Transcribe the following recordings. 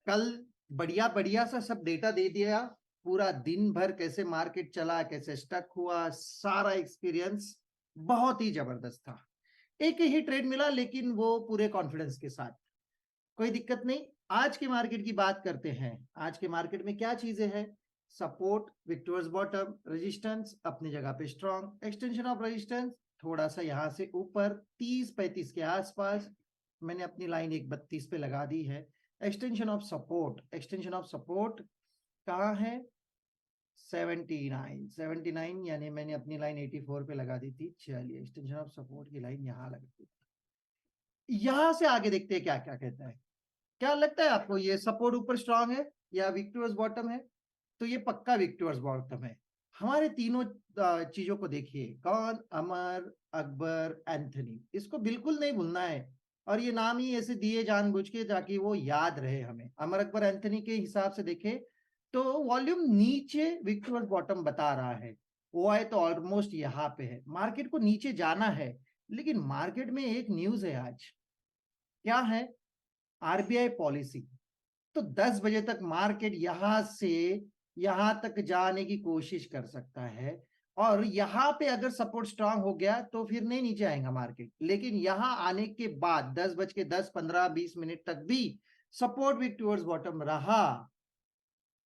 कल बढ़िया बढ़िया सा सब डेटा दे दिया, पूरा दिन भर कैसे मार्केट चला, कैसे स्टक हुआ, सारा एक्सपीरियंस बहुत ही जबरदस्त था। एक ही ट्रेड मिला लेकिन वो पूरे कॉन्फिडेंस के साथ। कोई दिक्कत नहीं। आज के मार्केट की बात करते हैं। आज के मार्केट में क्या चीजें हैं? सपोर्ट, विक्टोर्स बॉटम, रेजिस्टेंस अपनी जगह पे स्ट्रॉन्ग, एक्सटेंशन ऑफ रेजिस्टेंस थोड़ा सा यहां से ऊपर 30-35 के आसपास। मैंने अपनी लाइन 132 पे लगा दी है। Extension of support, extension of support कहाँ है? 79 यानी मैंने अपनी लाइन 84 पे लगा दी थी। चलिए एक्सटेंशन ऑफ सपोर्ट की लाइन यहाँ लगा दी। यहां से आगे देखते हैं क्या क्या कहता है। क्या लगता है आपको, ये सपोर्ट ऊपर स्ट्रांग है या विक्टोरियस बॉटम है? तो ये पक्का विक्टोरियस बॉटम है। हमारे तीनों चीजों को देखिए, कौन? अमर, अकबर, एंथनी, इसको बिल्कुल नहीं भूलना है। और ये नाम ही ऐसे दिए जानबूझ के ताकि वो याद रहे हमें। अमर, अकबर, एंथनी के हिसाब से देखें तो वॉल्यूम नीचे विक्टोरियस बॉटम बता रहा है। वो आए तो ऑलमोस्ट यहाँ पे है। मार्केट को नीचे जाना है, लेकिन मार्केट में एक न्यूज है आज। क्या है? RBI policy. तो 10 बजे तक मार्केट यहां से यहां तक जाने की कोशिश कर सकता है। और यहां पे अगर सपोर्ट स्ट्रांग हो गया तो फिर नहीं नीचे आएगा मार्केट, लेकिन यहां आने के बाद 10 बज के 10, 15, 20 मिनट तक भी सपोर्ट विक टूवर्ड्स बॉटम रहा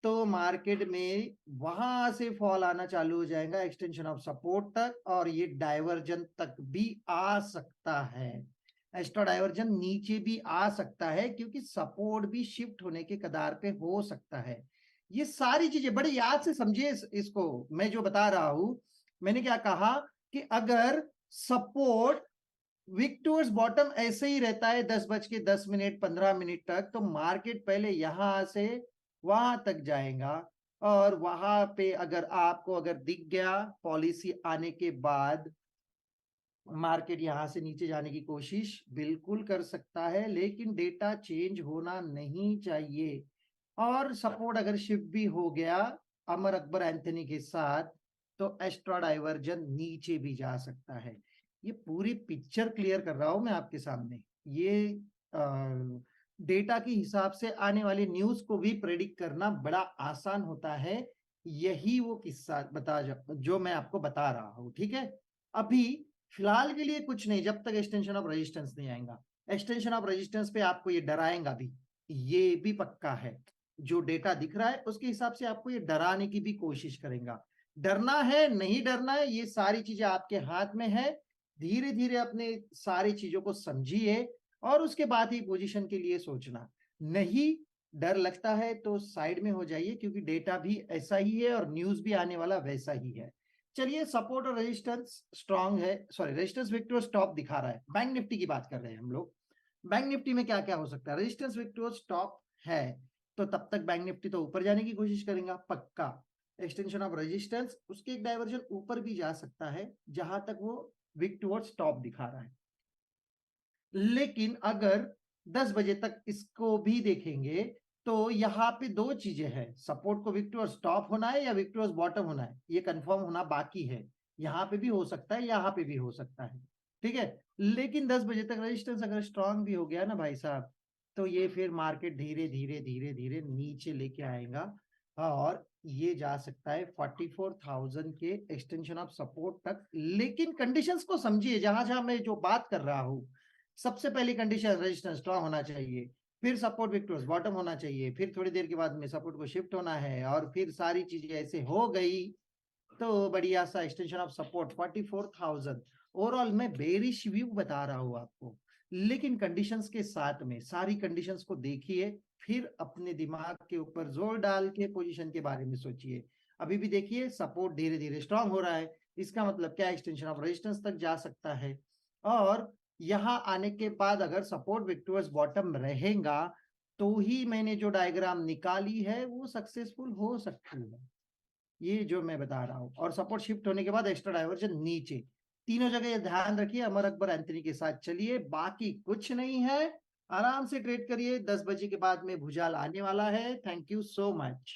तो मार्केट में वहां से फॉल आना चालू हो जाएगा एक्सटेंशन ऑफ सपोर्ट तक, और ये डाइवर्जन तक भी आ सकता है। एक्स्ट्रा डाइवर्जन नीचे भी आ सकता है क्योंकि सपोर्ट भी शिफ्ट होने के कगार पे हो सकता है। ये सारी चीजें बड़े याद से समझिए इसको। मैं जो बता रहा हूं, मैंने क्या कहा कि अगर सपोर्ट विक टूवर्ड्स बॉटम ऐसे ही रहता है 10 बज के 10 मिनट 15 मिनट तक, तो मार्केट पहले यहां से वहां तक जाएगा। और वहां पे अगर दिख गया पॉलिसी आने के बाद, मार्केट यहां से नीचे जाने की कोशिश बिल्कुल कर सकता है, लेकिन डेटा चेंज होना नहीं चाहिए। और सपोर्ट अगर शिफ्ट भी हो गया अमर, अकबर, एंथनी के साथ, तो एक्स्ट्रा डाइवर्जन नीचे भी जा सकता है। ये पूरी पिक्चर क्लियर कर रहा हूं मैं आपके सामने। ये डेटा के हिसाब से आने वाली न्यूज को भी प्रेडिक्ट करना बड़ा आसान होता है। यही वो किस्सा जो मैं आपको बता रहा हूं, ठीक है। अभी फिलहाल के लिए कुछ नहीं, जब तक एक्सटेंशन ऑफ रेजिस्टेंस नहीं आएगा। एक्सटेंशन ऑफ रेजिस्टेंस पे आपको ये डराएगा भी, ये भी पक्का है। जो डेटा दिख रहा है उसके हिसाब से आपको ये डराने की भी कोशिश करेगा। डरना है नहीं डरना है, ये सारी चीजें आपके हाथ में है। धीरे धीरे अपने सारी चीजों को समझिए और उसके बाद ही पोजीशन के लिए सोचना। नहीं डर लगता है तो साइड में हो जाइए, क्योंकि डेटा भी ऐसा ही है और न्यूज भी आने वाला वैसा ही है। चलिए, सपोर्ट और रेजिस्टेंस स्ट्रांग है, सॉरी रेजिस्टेंस विक्टोर स्टॉप दिखा रहा है। बैंक निफ्टी की बात कर रहे हैं हम लोग। बैंक निफ्टी में क्या क्या हो सकता है? रेजिस्टेंस विक्टोर स्टॉप है तो तब तक बैंक निफ्टी तो ऊपर जाने की कोशिश करेगा पक्का। एक्सटेंशन ऑफ रेजिस्टेंस, उसके एक डाइवर्जन ऊपर भी जा सकता है जहां तक वो विक टुवर्ड्स स्टॉप दिखा रहा है। लेकिन अगर 10 बजे तक इसको भी देखेंगे तो यहाँ पे दो चीजें हैं। सपोर्ट को विक टुवर्ड्स टॉप होना है या विक टुवर्ड्स बॉटम होना है, ये कंफर्म होना बाकी है। यहाँ पे भी हो सकता है, यहाँ पे भी हो सकता है, ठीक है। लेकिन 10 बजे तक रेजिस्टेंस अगर स्ट्रांग भी हो गया ना भाई साहब, तो ये फिर मार्केट धीरे धीरे धीरे धीरे नीचे लेके आएगा। और ये जा सकता है 44,000 के एक्सटेंशन ऑफ सपोर्ट तक। लेकिन कंडीशंस को समझिए, जहां जहां मैं जो बात कर रहा हूं। सबसे पहली कंडीशन, रेजिस्टेंस स्ट्रांग होना चाहिए, फिर सपोर्ट विक्टोर्स बॉटम होना चाहिए, फिर थोड़ी देर के बाद में सपोर्ट को शिफ्ट होना है, और फिर सारी चीजें ऐसे हो गई तो बढ़िया सा एक्सटेंशन ऑफ सपोर्ट 44,000। ओवरऑल मैं बेरिश व्यू बता रहा हूं आपको, लेकिन कंडीशंस के साथ में सारी कंडीशंस को देखिए, फिर अपने दिमाग के ऊपर जोर डाल के पोजीशन के बारे में सोचिए। अभी भी देखिए सपोर्ट धीरे धीरे स्ट्रांग हो रहा है, इसका मतलब क्या? एक्सटेंशन ऑफ रेजिस्टेंस तक जा सकता है। और यहां आने के बाद अगर सपोर्ट विक्टोर्स बॉटम रहेगा तो ही मैंने जो डायग्राम निकाली है वो सक्सेसफुल हो सकती है, ये जो मैं बता रहा हूं। और सपोर्ट शिफ्ट होने के बाद एक्स्ट्रा डाइवर्जन नीचे, तीनों जगह ये ध्यान रखिए। अमर, अकबर, एंथनी के साथ चलिए, बाकी कुछ नहीं है। आराम से ट्रेड करिए, 10 बजे के बाद में भुजाल आने वाला है। Thank you so much.